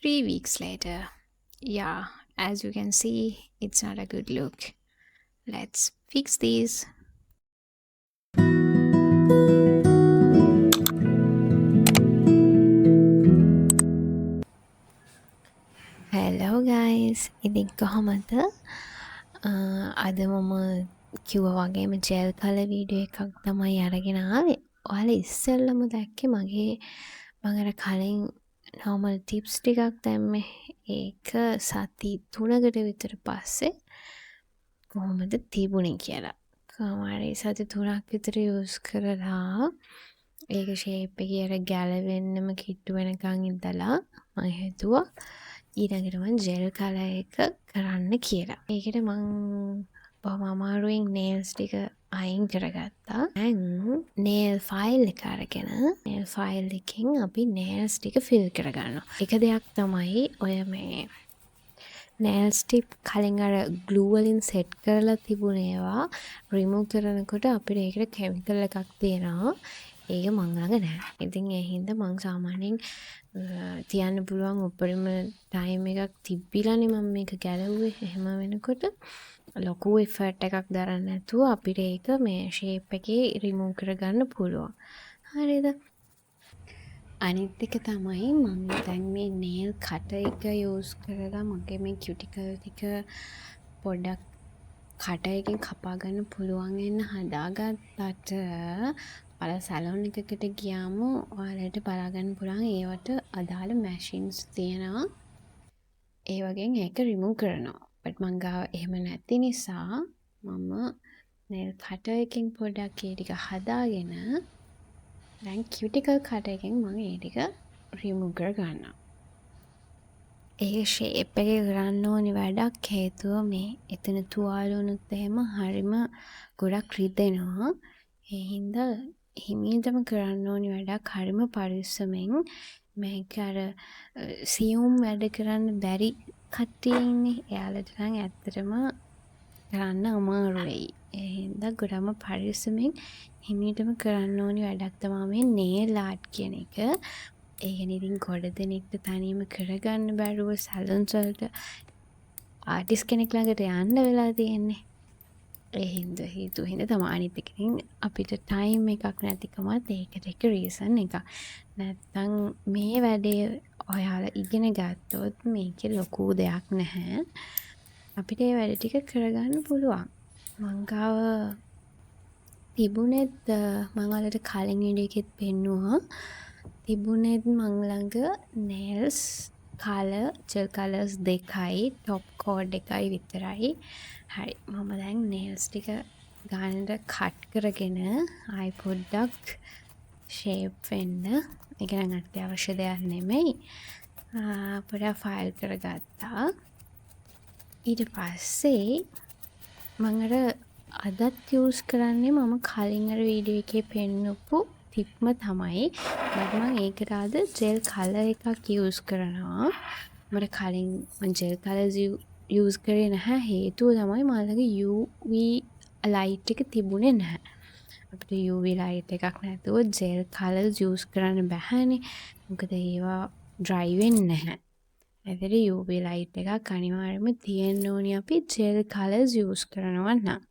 3 weeks later. Yeah, as you can see, it's not a good look. Let's fix this. Hello guys. ඉතින් කොහොමද? අද මම කිව්වා වගේම ජෙල් කලර් වීඩියෝ එකක් තමයි අරගෙන ආවේ. ඔයාලා ඉස්සෙල්ලම දැක්කේ මම අර කලින් normal tips ටිකක් දැම්මේ. ඒක සති 3කට විතර පස්සේ කොහොමද තිබුණේ කියලා. කොහොමරි සති 3ක් විතර යූස් කරලා ඒක ෂේප් එකේ අර ගැලවෙන්නම කිට්ටු වෙනකන් ඉඳලා මම හිතුවා ඊළඟට මම ජෙල් කලර් එක කරන්න කියලා. ඒකට මං බොහොම අමාරුවෙන් නේල්ස් ටික අයින් කරගත්තා. දැන් නේල් ෆයිල් එක අරගෙන නේල් ෆයිල් එකෙන් අපි නේල්ස් ටික ෆිල් කරගන්නවා. එක දෙයක් තමයි ඔය මේ නේල්ස් ටිප් කලින් අර ග්ලූ වලින් සෙට් කරලා තිබුණ ඒවා රිමූව් කරනකොට අපිට ඒකට කෙමිකල් එකක් තියෙනවා. ඒක මං ළඟ නැහැ. ඉතින් ඒ හින්දා මං සාමාන්‍යයෙන් තියන්න පුළුවන් උපරිම ටයිම් එකක් තිබ්බිලානේ මම මේක ගැලවුවේ. එහෙම වෙනකොට ලොකු එෆර්ට් එකක් දරන්න නැතුව අපිට ඒක මේ ෂේප් එකේ රිමූව් කරගන්න පුළුවන්. හරිද? අනිත් එක තමයි මම දැන් මේ නේල් කටර් එක යූස් කරලා මගේ මේ කියුටිකල් ටික පොඩ්ඩක් කටර් එකෙන් කපා ගන්න පුළුවන් වෙන්න හදාගත්තට අර සැලොන් එකකට ගියාම ඔයාලට බලා ගන්න පුළුවන් ඒවට අදාළ මැෂින්ස් තියෙනවා. ඒ වගේ ඒක රිමූව් කරනවා. බට් මං ගාව එහෙම නැති නිසා මම නේල් කටර් එකෙන් පොඩ්ඩක් ඒ ටික හදාගෙන දැන් කියුටිකල් කටර් එකෙන් මම ඒ ටික රිමූව් කර ගන්නවා. ඒ ෂේප් එකේ කරන්න ඕනි වැඩක් හේතුව මේ එතන තුවාල වුණොත් එහෙම හරිම ගොඩක් රිදෙනවා. ඒ හින්දා හිමීටම කරන්න ඕනි වැඩක් හරිම පරිස්සමෙන් මේක අර සියුම් වැඩ කරන්න බැරි කට්ටිය ඉන්නේ. එයාලට නම් ඇත්තටම කරන්න අමාරු වෙයි. ඒ හින්දා ගොඩම පරිස්සමෙන් හිමීටම කරන්න ඕනි වැඩක් තමයි මේ නේල් ආර්ට් කියන එක. ඒ කියන්නේ ඉතින් ගොඩ දෙනෙක්ට තනියම කරගන්න බැරුව සැලොන්ස් වලට ආටිස් කෙනෙක් ළඟට යන්න වෙලා තියෙන්නේ. ඒ හින්දා හේතුව හින්දා තමයි. අනිත් එක ඉතින් අපිට ටයිම් එකක් නැතිකමත් ඒකට එක රීසන් එකක්. නැත්තම් මේ වැඩේ ඔයාලා ඉගෙන ගත්තොත් මේකේ ලොකු දෙයක් නැහැ. අපිට ඒ වැඩ ටික කරගන්න පුළුවන්. මං ගාව තිබුණෙත් මං වලට කලින් වීඩියෝ එකෙත් පෙන්නුවා. තිබුණෙත් මං ළඟ නේල්ස් කලර් ජෙල් කලර්ස් දෙකයි টොප් කෝඩ් එකයි විතරයි. හරි මම දැන් නේල්ස් ටික ගානට කට් කරගෙන ආයි පොඩ්ඩක් ෂේප් වෙන්න. ඒක නම් අත්‍යවශ්‍ය දෙයක් නෙමෙයි. පොඩ්ඩක් ෆයිල් කරගත්තා. ඊට පස්සේ මම අදත් යූස් කරන්නේ මම කලින් අර වීඩියෝ එකේ පෙන්නපු ටිප්ම තමයි. මම ඒකට අද ජෙල් කලර් එකක් යූස් කරනවා. මට කලින් මම ජෙල් කලර්ස් යූස් කරේ නැහැ. හේතුව තමයි මම ළඟ UV ලයිට් එක තිබුණේ නැහැ. අපිට UV ලයිට් එකක් නැතුව ජෙල් කලර්ස් යූස් කරන්න බැහැනේ. මොකද ඒවා ඩ්‍රයි වෙන්නේ නැහැ. ඒතර UV ලයිට් එකක් අනිවාර්යයෙන්ම තියෙන්න ඕනි අපි ජෙල් කලර්ස් යූස් කරනවා නම්.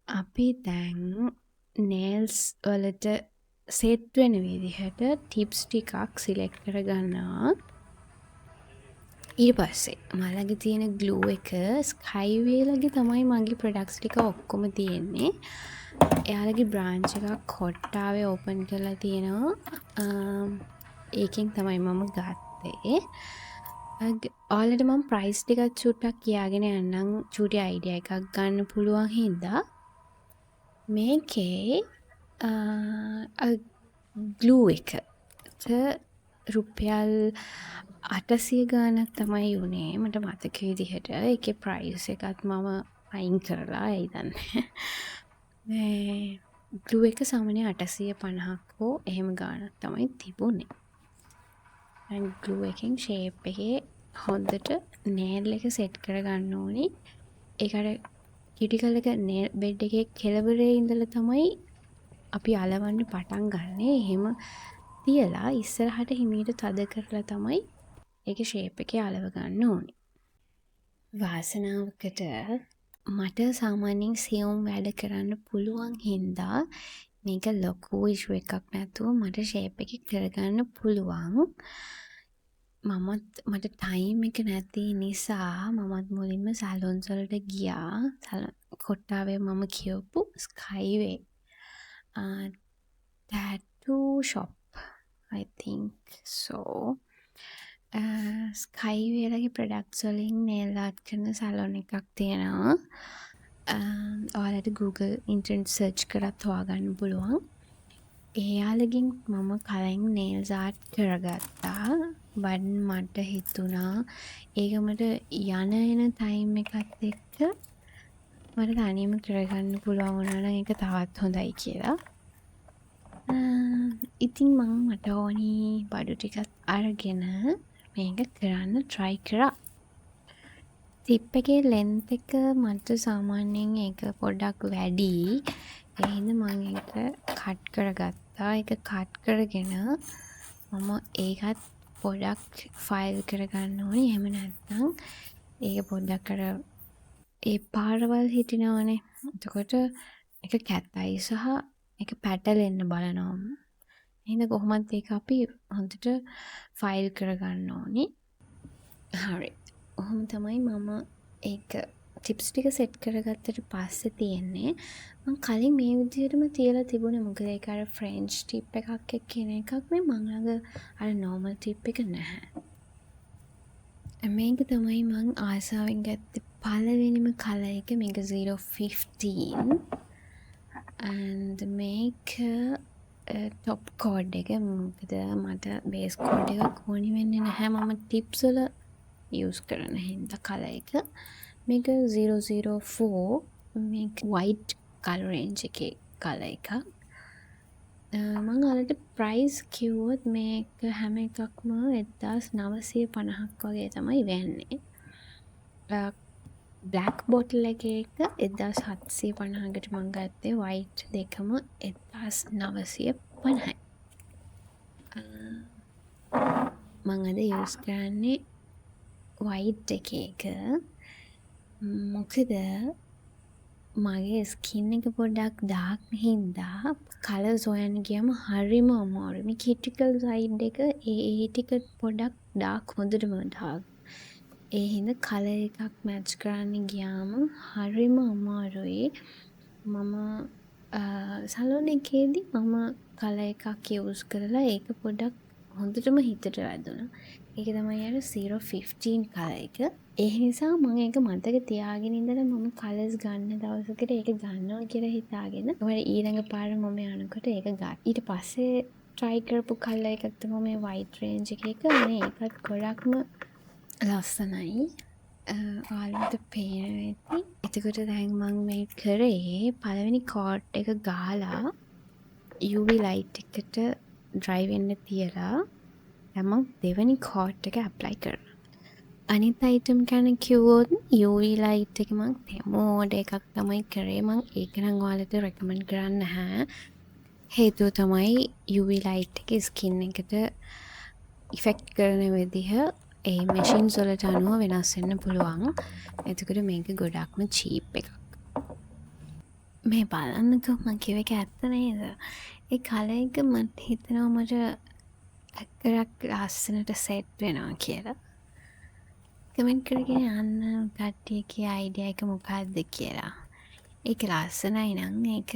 අපි දැන් නේල්ස් වලට සෙට් වෙන විදිහට ටිප්ස් ටිකක් සිලෙක්ට් කරගන්නවා. ඊට පස්සේ මලගේ තියෙන ග්ලූ එක ස්කයිවේලගේ තමයි මගේ ප්‍රොඩක්ට්ස් ටික ඔක්කොම තියෙන්නේ. එයාලගේ බ්‍රාන්ච් එකක් කොට්ටාවේ ඕපන් කරලා තියෙනවා. ඒකෙන් තමයි මම ගත්තේ. ඔයාලට මම ප්‍රයිස් ටිකක් චුට්ටක් කියාගෙන යන්නම් චූටි අයිඩියා එකක් ගන්න පුළුවන් හින්දා. මේකේ ග්ලූ එක රුපියල් 800 ගානක් තමයි වුණේ මට මතක විදිහට. ඒකේ ප්‍රයිස් එකත් මම අයින් කරලා ඇයි දන්නේ. ග්ලූ එක සාමාන්‍යයෙන් 850ක් හෝ එහෙම ගානක් තමයි තිබුණේ. දැන් ග්ලූ එකෙන් ෂේප් එකේ හොඳට නේල් එක සෙට් කරගන්න ඕනි. ඒකට කියුටිකල් එක නේල් බෙඩ් එකේ කෙළවරේ ඉඳලා තමයි අපි අලවන්න පටන් ගන්න. එහෙම තියලා ඉස්සරහට හිමීට තද කරලා තමයි ඒක ෂේප් එකේ අලව ගන්න ඕනේ. වාසනාවකට මට සාමාන්‍යයෙන් සියුම් වැඩ කරන්න පුළුවන් හින්දා මේක ලොකු ඉෂුව එකක් නැතුව මට ෂේප් එක කරගන්න පුළුවන්. මට ටයිම් එක නැති නිසා මමත් මුලින්ම සැලොන්ස් වලට ගියා. කොට්ටාවේ මම කියවපු ස්කයිවේ tattoo shop I think so. ස්කයිවේලගේ ප්‍රඩක්ට්ස් වලින් nail art කරන සැලොන් එකක් තියෙනවා. ඔයාලට Google ඉන්ටර්නෙට් සර්ච් කරත් හොයාගන්න පුළුවන්. එයාලගෙන් මම කලින් nails art කරගත්තා. බන් මට හිතුණා ඒක මට යන එන ටයිම් එකත් එක්ක මට තනියම කරගන්න පුළුවන් වුණා නම් ඒක තවත් හොඳයි කියලා. ඉතින් මට ඕනි බඩු ටිකත් අරගෙන මේක කරන්න try කරා. ටිප් එකේ length එක මට සාමාන්‍යයෙන් ඒක පොඩ්ඩක් වැඩි. ඒ හින්දා මම ඒක කට් කරගත්තා. ඒක කට් කරගෙන මම ඒකත් පොඩ්ඩක් ෆයිල් කරගන්න ඕනේ. එහෙම නැත්නම් ඒක පොඩ්ඩක් අර ඒ පාරවල් හිටිනවනේ. එතකොට ඒක කැතයි සහ ඒක පැටලෙන්න බලනවා. එහෙනම් කොහොමද ඒක අපි හොඳට ෆයිල් කරගන්න ඕනේ. හරි. ඔහොම තමයි මම ඒක ටිප්ස් ටික සෙට් කරගත්තට පස්සේ තියෙන්නේ මම කලින් මේ විදිහටම තියලා තිබුණේ මොකද ඒක අර ෆ්‍රෙන්ච් ටිප් එකක් කියන එකක් මේ මං ළඟ අර නෝමල් ටිප් එක නැහැ. මේක තමයි මං ආසාවෙන් ගත්තේ පළවෙනිම කලර් එක මේක 015 and මේක ටොප් කෝඩ් එක මොකද මට බේස් කෝඩ් එකක් ඕනි වෙන්නේ නැහැ මම ටිප්ස් වල යූස් කරන හින්දා කලර් එක මේක 004 මේක වයිට් කලර් රේන්ජ් එකේ කලර් එකක් මම ඔයාලට ප්‍රයිස් කිව්වොත් මේක හැම එකක්ම 1950ක් වගේ තමයි වෙන්නේ බ්ලැක් බොටල් එකේ එක 1750කට මම ගත්තේ වයිට් දෙකම 1950යි මම අද යූස් කරන්නේ වයිට් එක මොකද මගේ ස්කින් එක පොඩ්ඩක් ඩාර්ක් හින්දා කලර්ස් හොයන්න ගියාම හරිම අමාරුයි. මේ කිටිකල් සයිඩ් එක ඒ ටික පොඩ්ඩක් ඩාර්ක් හොඳටම ඩාර්ක්. ඒ හින්දා කලර් එකක් මැච් කරන්න ගියාම හරිම අමාරුයි. මම සැලොන් එකේදී මම කලර් එකක් යූස් කරලා ඒක පොඩ්ඩක් හොඳටම හිතට වැදුණා. ඒක තමයි අර 015 කලර් එක. ඒ නිසා මම ඒක මතක තියාගෙන ඉඳලා මම කලර්ස් ගන්න දවසකට ඒක ගන්නවා කියලා හිතාගෙන ඊළඟ පාර මම යනකොට ඒක ගත්තා. ඊට පස්සේ try කරපු කලර් එකක් තමයි මේ white range එකක. අනේ ඒකත් ගොඩක්ම ලස්සනයි. ඔයාලට පේනවා ඇති. එතකොට දැන් මම මේ කරේ පළවෙනි කෝට් එක ගහලා UV light එකට dry වෙන්න තියලා දැන් මම දෙවෙනි කෝට් එක apply කරනවා. අනිත් අයිටම් ගැන කිව්වොත් UV light එක මම ඩෙමෝඩ එකක් තමයි කරේ. මම ඒක නම් ඔයාලට රෙකමන්ඩ් කරන්නේ නැහැ. හේතුව තමයි UV light එක ස්කින් එකට ඉෆෙක්ට් කරන විදිහ ඒ මැෂින්ස් වලට අනුව වෙනස් වෙන්න පුළුවන්. එතකොට මේක ගොඩක්ම චීප් එකක්. මේ බලන්නකෝ මම කිව්ව එක ඇත්ත නේද? ඒ කලර් එක මට හිතෙනවා මට අක්කරක් ලස්සනට සෙට් වෙනවා කියලා. කමෙන්ට් කරගෙන යන්න කට්ටියගේ අයිඩියා එක මොකක්ද කියලා. ඒක ලස්සනයි නම් ඒක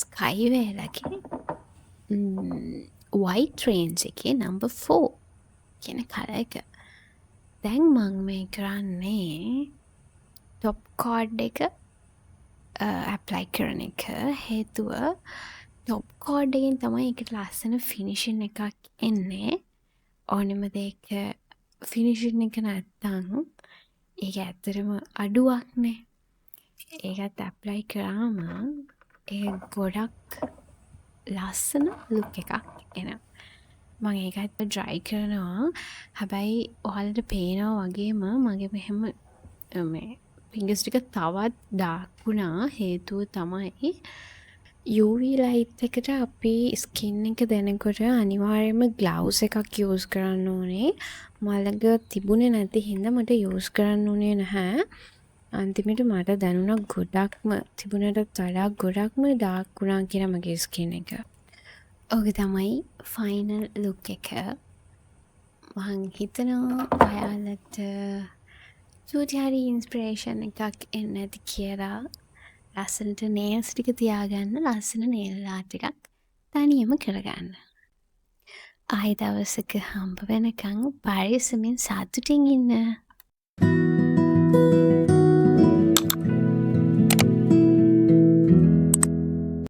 ස්කයි වේලගේ white range එකේ number 4 කියන කලර් එක. දැන් මම මේ කරන්නේ top card එක apply කරන එක. හේතුව top card එකෙන් තමයි ඒකට ලස්සන finishing එකක් එන්නේ. ඕනෙම දෙයක ෆිනිෂින් එක නැත්තම් ඒක ඇත්තටම අඩුවක්නේ. ඒකත් ඇප්ලයි කරාම ඒ ගොඩක් ලස්සන ලුක් එකක් එනවා. මම ඒකත් ඩ්‍රයි කරනවා. හැබැයි ඔයාලට පේනවා වගේම මගේ මෙහෙම මේ ෆින්ගර්ස් ටික තවත් ඩාර්ක් වුණා. හේතුව තමයි UV ලයිට් එකට අපි ස්කින් එක දෙනකොට අනිවාර්යයෙන්ම ග්ලව්ස් එකක් යූස් කරන්න ඕනේ. මළඟ තිබුණේ නැති හින්දා මට යූස් කරන්න උනේ නැහැ. අන්තිමට මට දැනුණා ගොඩක්ම තිබුණටත් වඩා ගොඩක්ම ඩාර්ක් වුණා කියලා මගේ ස්කින් එක. ඔක තමයි ෆයිනල් ලුක් එක. මං හිතනවා ඔයාලට චූටි හරි ඉන්ස්පිරේෂන් එකක් එන්න ඇති කියලා. ලස්සනට නේල්ස් ටික තියාගන්න, ලස්සන නේල් ආර්ට් ටිකක් තනියම කරගන්න. ආයෙ දවසක හම්බ වෙනකන් පරිස්සමින් සතුටින් ඉන්න.